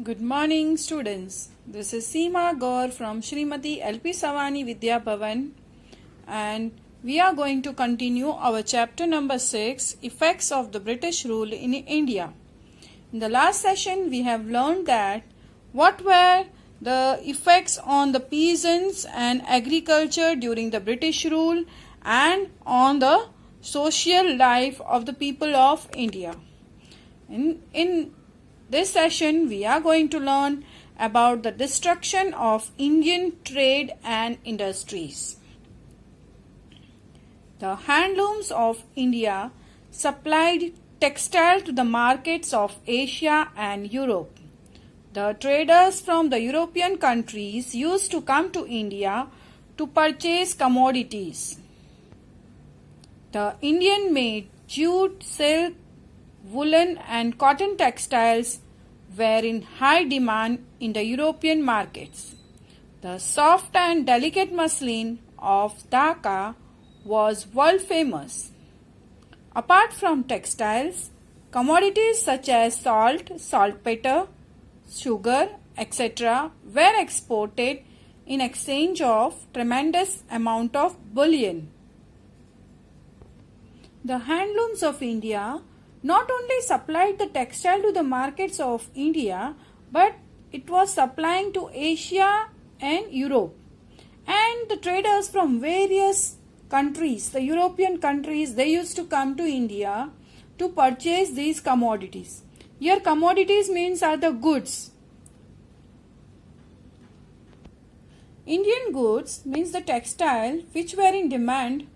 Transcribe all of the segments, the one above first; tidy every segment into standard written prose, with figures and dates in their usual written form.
Good morning, students. This is Seema Gaur from Srimati LPSAVANI VIDHYABHAVAN, and we are going to continue our chapter number 6, Effects of the British Rule in India. In the last session, we have learned that what were the effects on the peasants and agriculture during the British rule and on the social life of the people of India. In this session, we are going to learn about the destruction of Indian trade and industries. The handlooms of India supplied textile to the markets of Asia and Europe. The traders from the European countries used to come to India to purchase commodities. The Indian-made jute, silk, woolen and cotton textiles were in high demand in the European markets. The soft and delicate muslin of Dhaka was world famous. Apart from textiles, commodities such as salt, saltpeter, sugar, etc. were exported in exchange of tremendous amount of bullion. The handlooms of India not only supplied the textile to the markets of India, but it was supplying to Asia and Europe. And the traders from various countries, the European countries, they used to come to India to purchase these commodities. Here commodities means are the goods. Indian goods means the textile which were in demand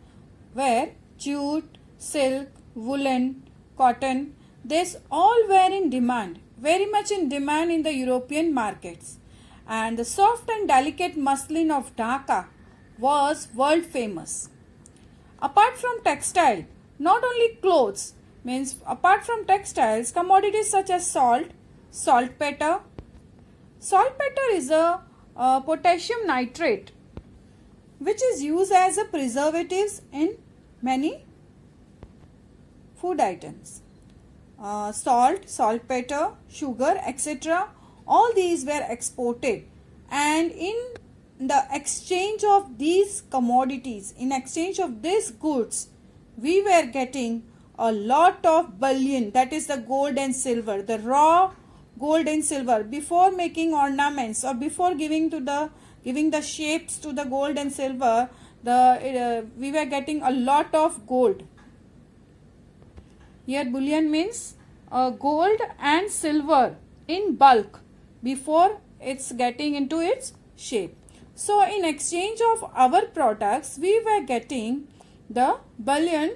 were jute, silk, woolen, cotton. These all were in demand, very much in demand in the European markets. And the soft and delicate muslin of Dhaka was world famous. Apart from textile, not only clothes, means apart from textiles, commodities such as salt, saltpeter. Saltpeter is a potassium nitrate which is used as a preservatives in many food items. Salt, saltpeter, sugar, etc. all these were exported, and in the exchange of these commodities, in exchange of these goods, we were getting a lot of bullion, that is the gold and silver, the raw gold and silver. Before making ornaments or before giving the shapes to the gold and silver, we were getting a lot of gold. Here bullion means gold and silver in bulk before it's getting into its shape. So in exchange of our products, we were getting the bullion,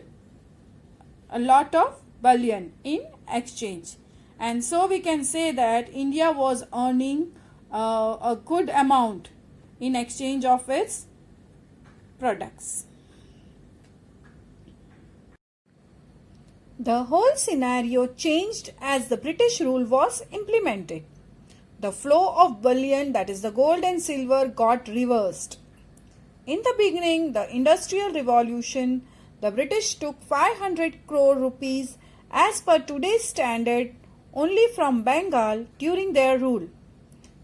a lot of bullion in exchange. And so we can say that India was earning a good amount in exchange of its products. The whole scenario changed as the British rule was implemented. The flow of bullion, that is the gold and silver, got reversed. In the beginning, the Industrial Revolution, the British took 500 crore rupees as per today's standard only from Bengal during their rule.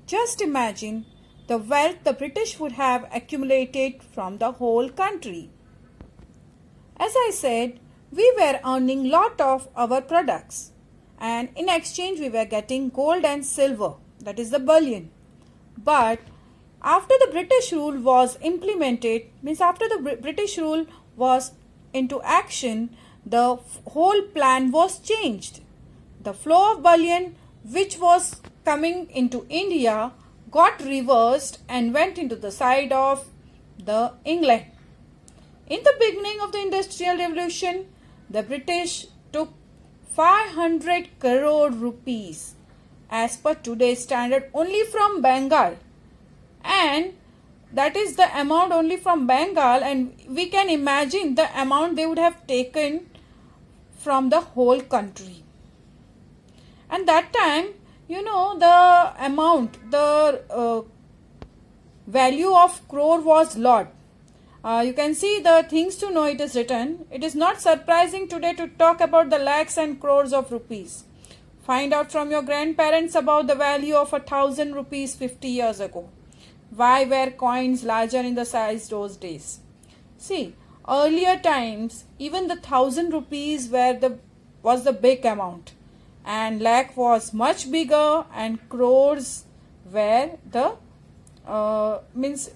Just imagine the wealth the British would have accumulated from the whole country. As I said, we were earning lot of our products, and in exchange we were getting gold and silver, that is the bullion. But after the British rule was implemented, means after the British rule was into action, the whole plan was changed. The flow of bullion which was coming into India got reversed and went into the side of the England. In the beginning of the Industrial Revolution, the British took 500 crore rupees as per today's standard only from Bengal, and that is the amount only from Bengal, and we can imagine the amount they would have taken from the whole country. And that time, the amount, the value of crore was lot. You can see the things to know it is written. It is not surprising today to talk about the lakhs and crores of rupees. Find out from your grandparents about the value of 1,000 rupees 50 years ago. Why were coins larger in the size those days? See, earlier times, even the 1,000 rupees was the big amount, and lakh was much bigger, and crores were the means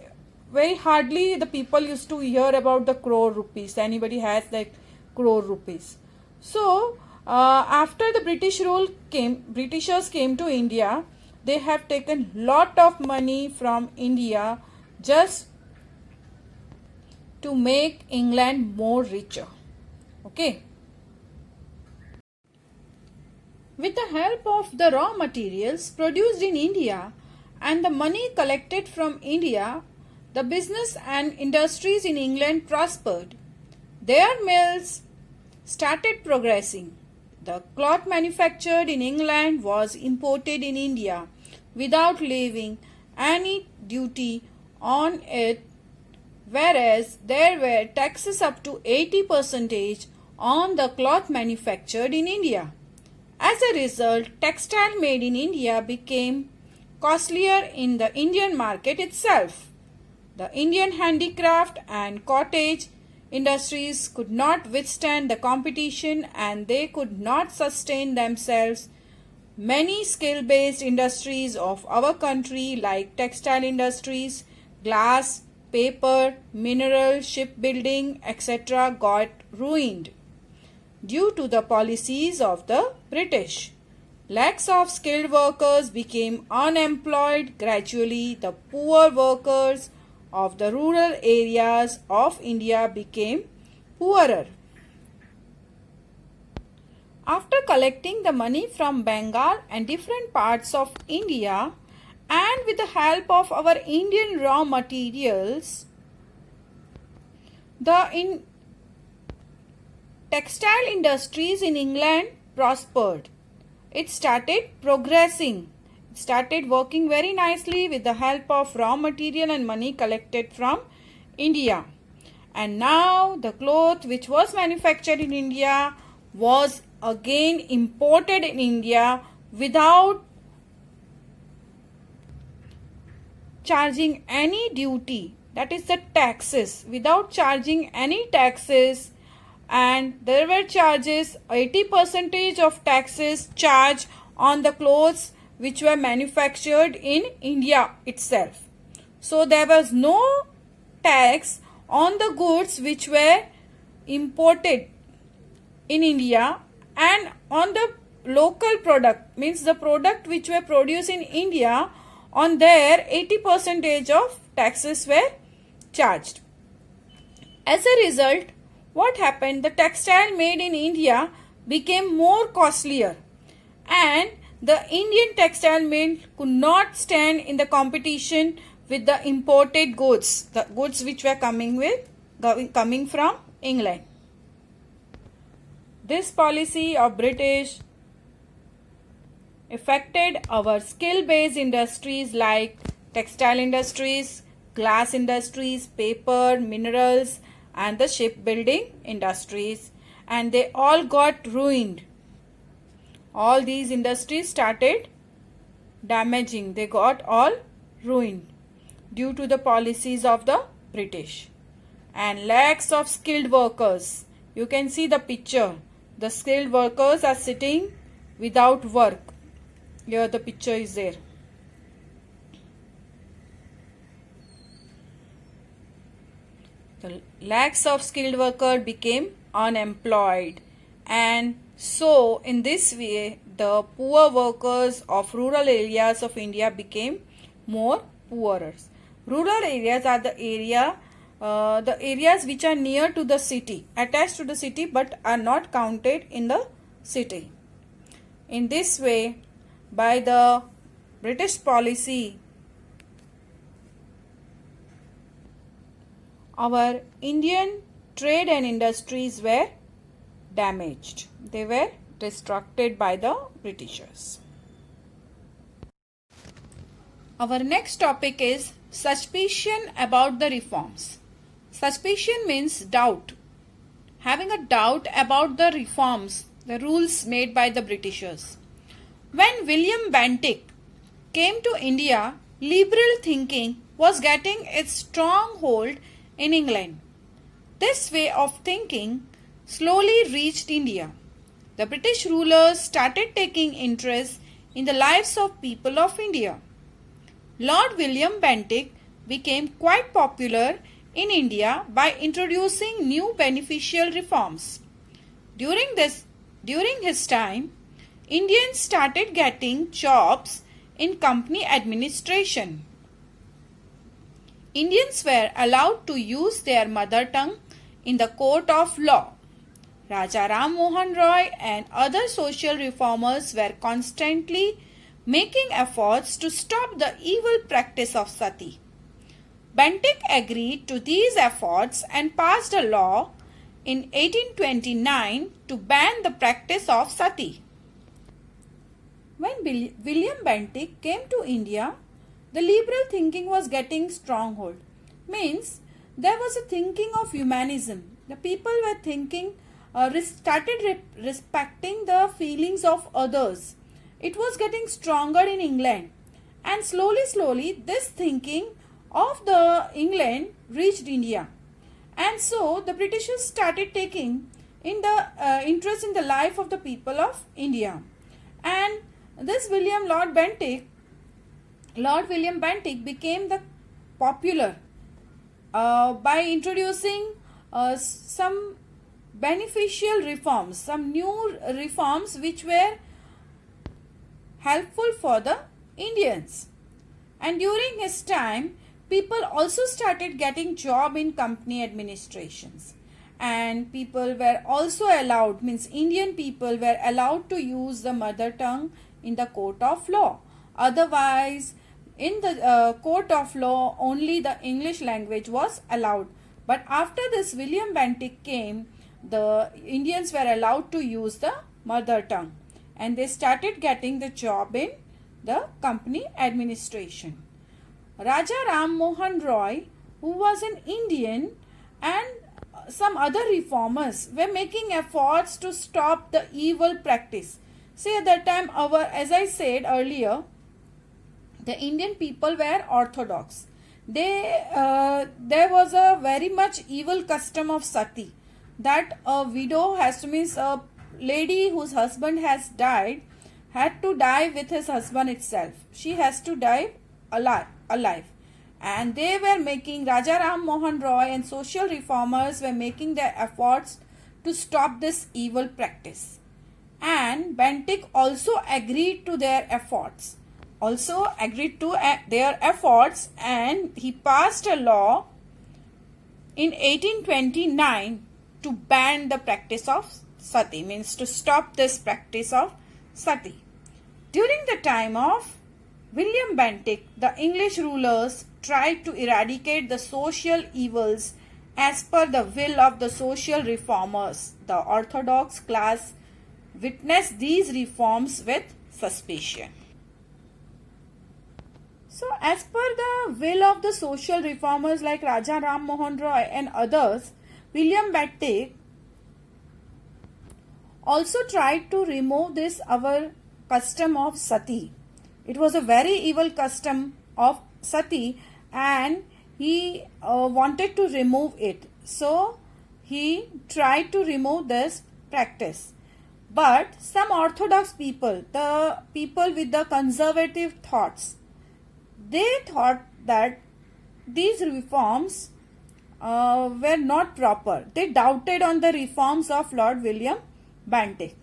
very hardly the people used to hear about the crore rupees. Anybody has like crore rupees. So after the Britishers came to India, they have taken lot of money from India just to make England more richer. Okay. With the help of the raw materials produced in India and the money collected from India, the business and industries in England prospered. Their mills started progressing. The cloth manufactured in England was imported in India without levying any duty on it, whereas there were taxes up to 80% on the cloth manufactured in India. As a result, textile made in India became costlier in the Indian market itself. The Indian handicraft and cottage industries could not withstand the competition, and they could not sustain themselves. Many skill-based industries of our country like textile industries, glass, paper, mineral, shipbuilding, etc. got ruined due to the policies of the British. Lakhs of skilled workers became unemployed. Gradually, the poor workers of the rural areas of India became poorer. After collecting the money from Bengal and different parts of India, and with the help of our Indian raw materials, the textile industries in England prospered. It started progressing. It started working very nicely with the help of raw material and money collected from India. And now the cloth which was manufactured in India was again imported in India without charging any duty, that is the taxes, without charging any taxes. And there were charges, 80% of taxes charged on the clothes which were manufactured in India itself. So there was no tax on the goods which were imported in India, and on the local product, means the product which were produced in India, on there 80% of taxes were charged. As a result, what happened? The textile made in India became more costlier, and the Indian textile mill could not stand in the competition with the imported goods, the goods which were coming from England. This policy of British affected our skill-based industries like textile industries, glass industries, paper, minerals, and the shipbuilding industries, and they all got ruined. All these industries started damaging. They got all ruined due to the policies of the British. And lakhs of skilled workers. You can see the picture. The skilled workers are sitting without work. Here the picture is there. The lakhs of skilled workers became unemployed, and so in this way the poor workers of rural areas of India became more poorer. Rural areas are the areas which are near to the city, attached to the city, but are not counted in the city. In this way, by the British policy, our Indian trade and industries were damaged. They were destructed by the Britishers. Our next topic is suspicion about the reforms. Suspicion means doubt. Having a doubt about the reforms, the rules made by the Britishers. When William Bentinck came to India, liberal thinking was getting its strong hold in England. This way of thinking slowly reached India. The British rulers started taking interest in the lives of people of India. Lord William Bentinck became quite popular in India by introducing new beneficial reforms. During his time, Indians started getting jobs in company administration. Indians were allowed to use their mother tongue in the court of law. Raja Ram Mohan Roy and other social reformers were constantly making efforts to stop the evil practice of sati. Bentinck agreed to these efforts and passed a law in 1829 to ban the practice of sati. When William Bentinck came to India, the liberal thinking was getting stronghold. Means there was a thinking of humanism. The people were thinking, started respecting the feelings of others. It was getting stronger in England, and slowly this thinking of the England reached India, and so the Britishers started taking in the interest in the life of the people of India. And this Lord William Bentinck became the popular by introducing some beneficial reforms, some new reforms which were helpful for the Indians. And during his time, people also started getting job in company administrations, and people were also allowed, means Indian people were allowed to use the mother tongue in the court of law. Otherwise, in the court of law, only the English language was allowed. But after this William Bentinck came, the Indians were allowed to use the mother tongue, and they started getting the job in the company administration. Raja Ram Mohan Roy, who was an Indian, and some other reformers were making efforts to stop the evil practice. See, at that time, as I said earlier, the Indian people were orthodox. There was a very much evil custom of sati, that a widow has to, means a lady whose husband has died had to die with his husband itself. She has to die alive. And they were making, Raja Ram Mohan Roy and social reformers were making their efforts to stop this evil practice. And Bentinck also agreed to their efforts. And he passed a law in 1829 to ban the practice of sati, means to stop this practice of sati. During the time of William Bentinck, the English rulers tried to eradicate the social evils as per the will of the social reformers. The orthodox class witnessed these reforms with suspicion. So, as per the will of the social reformers like Raja Ram Mohan Roy and others, William Bentinck also tried to remove this our custom of sati. It was a very evil custom of sati, and he wanted to remove it. So he tried to remove this practice. But some orthodox people, the people with the conservative thoughts, they thought that these reforms were not proper. They doubted on the reforms of Lord William Bentinck.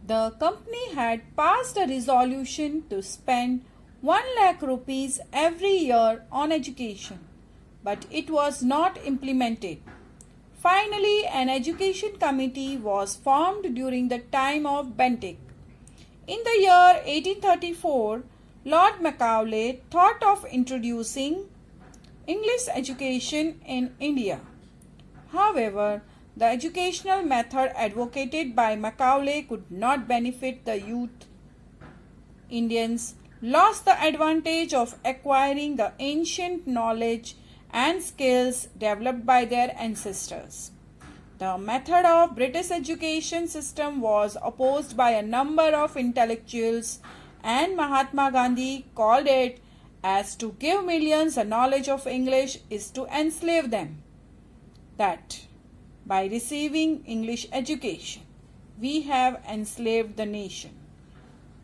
The company had passed a resolution to spend 1 lakh rupees every year on education, but it was not implemented. Finally, an education committee was formed during the time of Bentinck. In the year 1834, Lord Macaulay thought of introducing English education in India. However, the educational method advocated by Macaulay could not benefit the youth. Indians lost the advantage of acquiring the ancient knowledge and skills developed by their ancestors. The method of British education system was opposed by a number of intellectuals, and Mahatma Gandhi called it as to give millions a knowledge of English is to enslave them. That by receiving English education, we have enslaved the nation.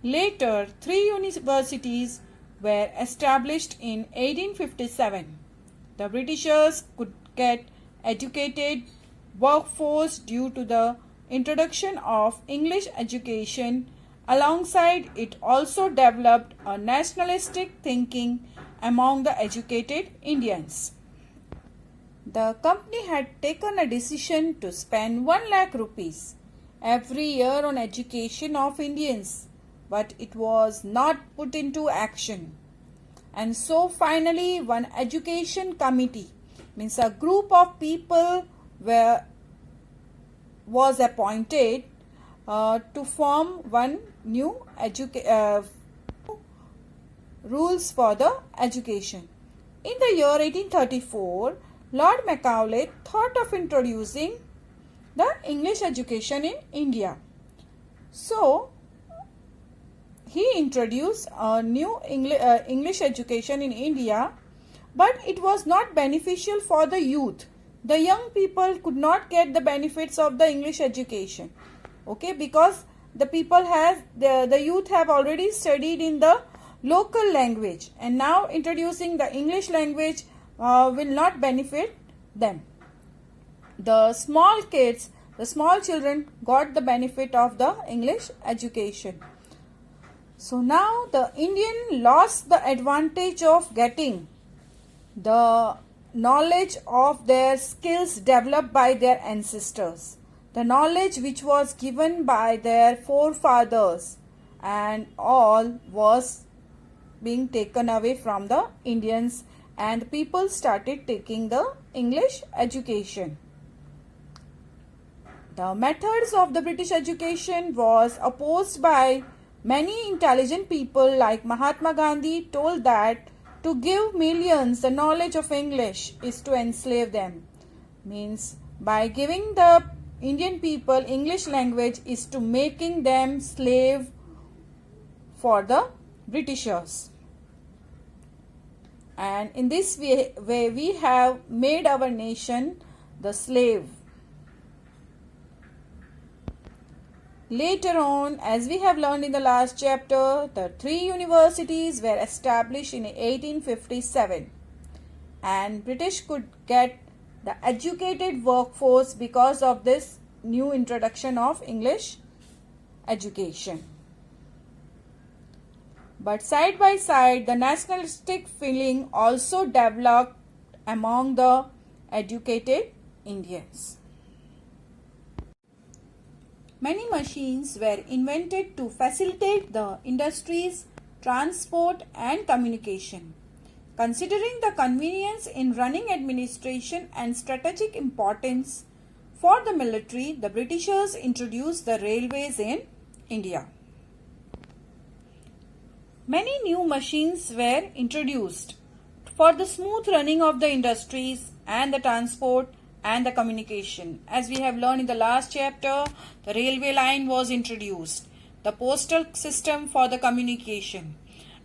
Later, 3 universities were established in 1857. The Britishers could get educated workforce due to the introduction of English education. Alongside it also developed a nationalistic thinking among the educated Indians. The company had taken a decision to spend 1 lakh rupees every year on education of Indians, but it was not put into action. And so finally one education committee, means a group of people was appointed to form one new rules for the education. In the year 1834, Lord Macaulay thought of introducing the English education in India. So, he introduced a new English education in India, but it was not beneficial for the youth. The young people could not get the benefits of the English education. Okay, because the youth have already studied in the local language, and now introducing the English language will not benefit them. The small kids, the small children got the benefit of the English education. So now the Indian lost the advantage of getting the knowledge of their skills developed by their ancestors, the knowledge which was given by their forefathers, and all was being taken away from the Indians, and people started taking the English education. The methods of the British education was opposed by many intelligent people like Mahatma Gandhi told that to give millions the knowledge of English is to enslave them. Means by giving the Indian people English language is to making them slave for the Britishers. And in this way we have made our nation the slave. Later on, as we have learned in the last chapter, the 3 universities were established in 1857, and British could get the educated workforce because of this new introduction of English education. But side by side, the nationalistic feeling also developed among the educated Indians. Many machines were invented to facilitate the industries, transport and communication. Considering the convenience in running administration and strategic importance for the military, the Britishers introduced the railways in India. Many new machines were introduced for the smooth running of the industries and the transport and the communication. As we have learned in the last chapter, the railway line was introduced, the postal system for the communication,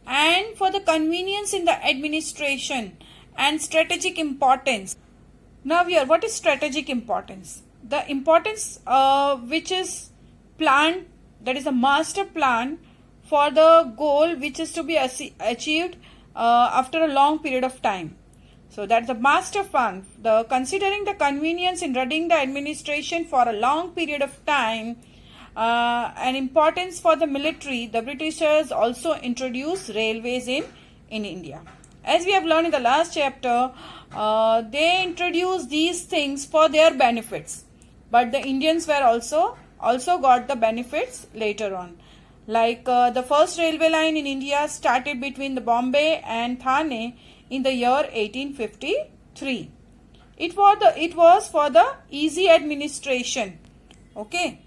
and for the convenience in the administration and strategic importance. Now here, what is strategic importance? The importance which is planned, that is a master plan for the goal which is to be achieved after a long period of time. So that's the master plan. Considering the convenience in running the administration for a long period of time and importance for the military, the Britishers also introduced railways in India. As we have learned in the last chapter, they introduced these things for their benefits. But the Indians were also got the benefits later on. Like the first railway line in India started between the Bombay and Thane in the year 1853. It was for the easy administration. Okay.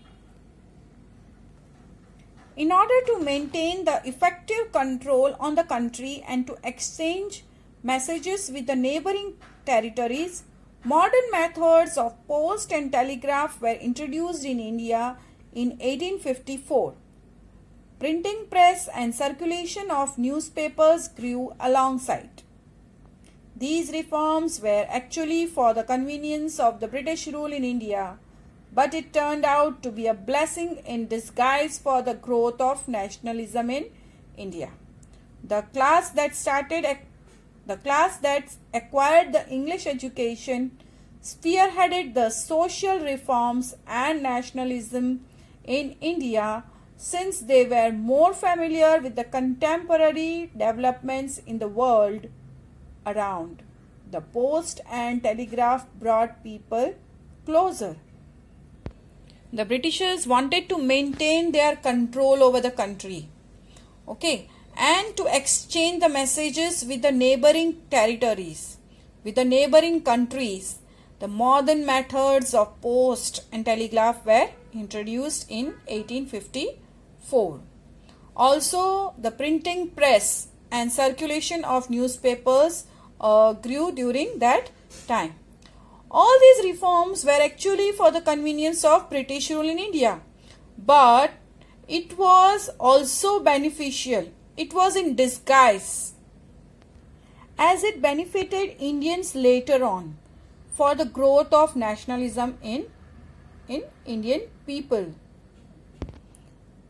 In order to maintain the effective control on the country and to exchange messages with the neighboring territories, Modern methods of post and telegraph were introduced in India in 1854. Printing press and circulation of newspapers grew alongside. These reforms were actually for the convenience of the British rule in India, but it turned out to be a blessing in disguise for the growth of nationalism in India. The class that acquired the English education spearheaded the social reforms and nationalism in India, since they were more familiar with the contemporary developments in the world around. The post and telegraph brought people closer. The Britishers wanted to maintain their control over the country, and to exchange the messages with the neighboring territories, with the neighboring countries. The modern methods of post and telegraph were introduced in 1854. Also, the printing press and circulation of newspapers grew during that time. All these reforms were actually for the convenience of British rule in India, but it was also beneficial. It was in disguise, as it benefited Indians later on for the growth of nationalism in Indian people.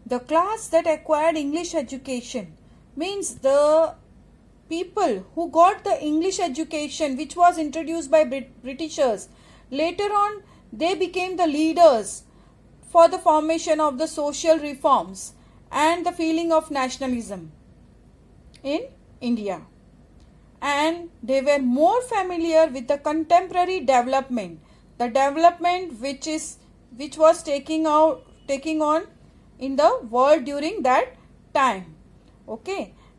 The class that acquired English education means the people who got the English education which was introduced by Britishers. Later on, they became the leaders for the formation of the social reforms and the feeling of nationalism in India. And they were more familiar with the contemporary development, the development which was taking on in the world during that time.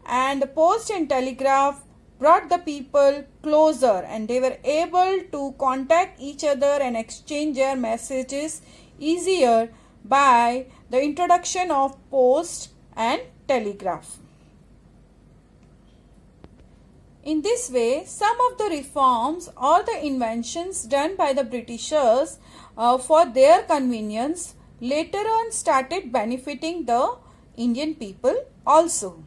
And the post and telegraph brought the people closer, and they were able to contact each other and exchange their messages easier by the introduction of post and telegraph. In this way, some of the reforms or the inventions done by the Britishers for their convenience later on started benefiting the Indian people also.